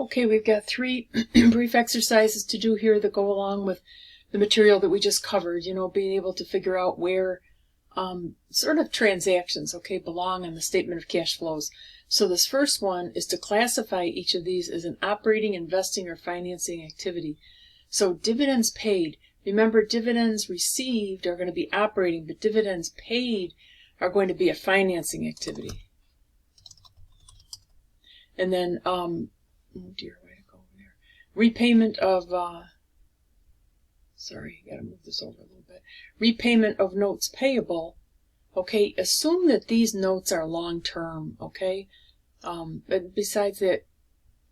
Okay, we've got three brief exercises to do here that go along with the material that we just covered, being able to figure out where sort of transactions, belong on the statement of cash flows. So this first one is to classify each of these as an operating, investing, or financing activity. So dividends paid, remember dividends received are going to be operating, but dividends paid are going to be a financing activity. And then, oh dear, way to go over there. Repayment of, sorry, got to move this over a little bit. Repayment of notes payable. Okay, assume that these notes are long-term, okay? But besides that,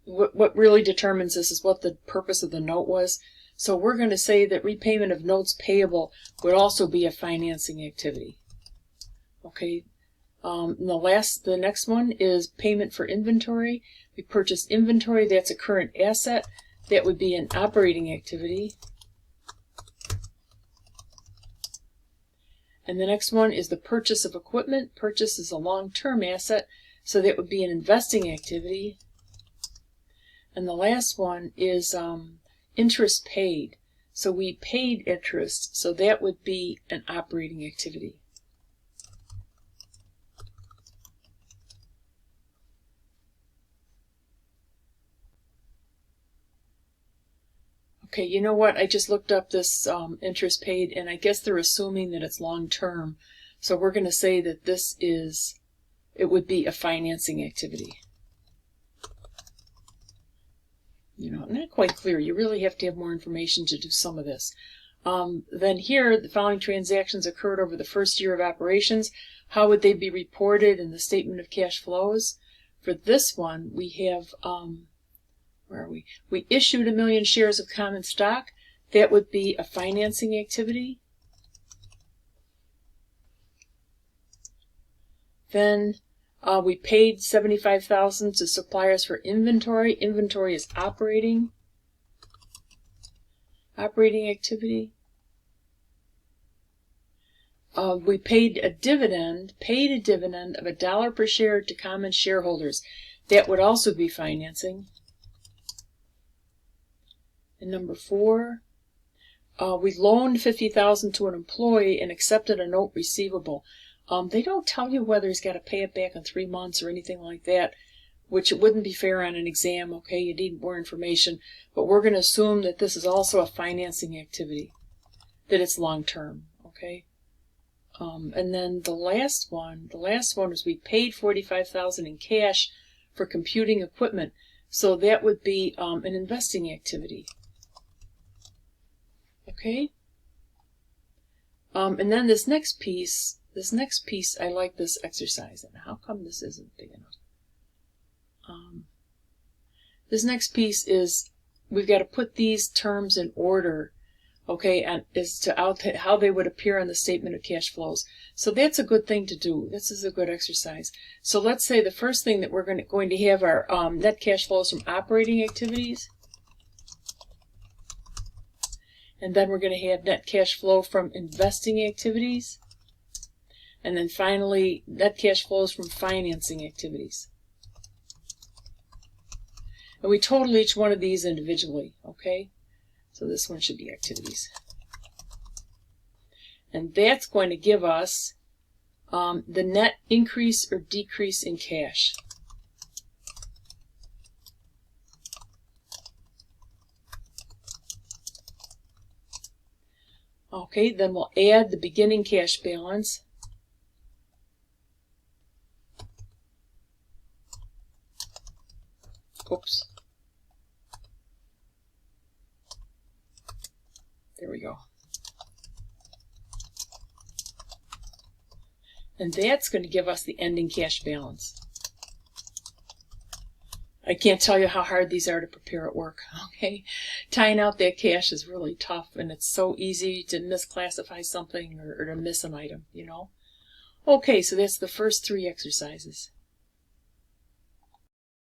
what really determines this is what the purpose of the note was. So we're going to say that repayment of notes payable would also be a financing activity. Okay, the next one is payment for inventory. We purchase inventory, that's a current asset. That would be an operating activity. And the next one is the purchase of equipment. Purchase is a long-term asset, so that would be an investing activity. And the last one is interest paid. So we paid interest, so that would be an operating activity. Okay, you know what? I just looked up this interest paid, and I guess they're assuming that it's long-term. So we're going to say that it would be a financing activity. Not quite clear. You really have to have more information to do some of this. Then here, the following transactions occurred over the first year of operations. How would they be reported in the statement of cash flows? For this one, we have... where are we? We issued 1 million shares of common stock. That would be a financing activity. Then we paid $75,000 to suppliers for inventory. Inventory is operating activity. We paid a dividend of $1 per share to common shareholders. That would also be financing. And number 4, we loaned $50,000 to an employee and accepted a note receivable. They don't tell you whether he's got to pay it back in 3 months or anything like that, which it wouldn't be fair on an exam, okay? You need more information. But we're going to assume that this is also a financing activity, that it's long-term, okay? And then the last one is we paid $45,000 in cash for computing equipment. So that would be an investing activity. Okay, and then this next piece, I like this exercise. And how come this isn't big enough? This next piece is we've got to put these terms in order, okay, and as to how they would appear on the statement of cash flows. So that's a good thing to do. This is a good exercise. So let's say the first thing that we're going to have are net cash flows from operating activities. And then we're going to have net cash flow from investing activities. And then finally, net cash flows from financing activities. And we total each one of these individually, okay? So this one should be activities. And that's going to give us the net increase or decrease in cash. Okay, then we'll add the beginning cash balance. Oops. There we go. And that's going to give us the ending cash balance. I can't tell you how hard these are to prepare at work, okay? Tying out that cash is really tough, and it's so easy to misclassify something or to miss an item, Okay, so that's the first 3 exercises.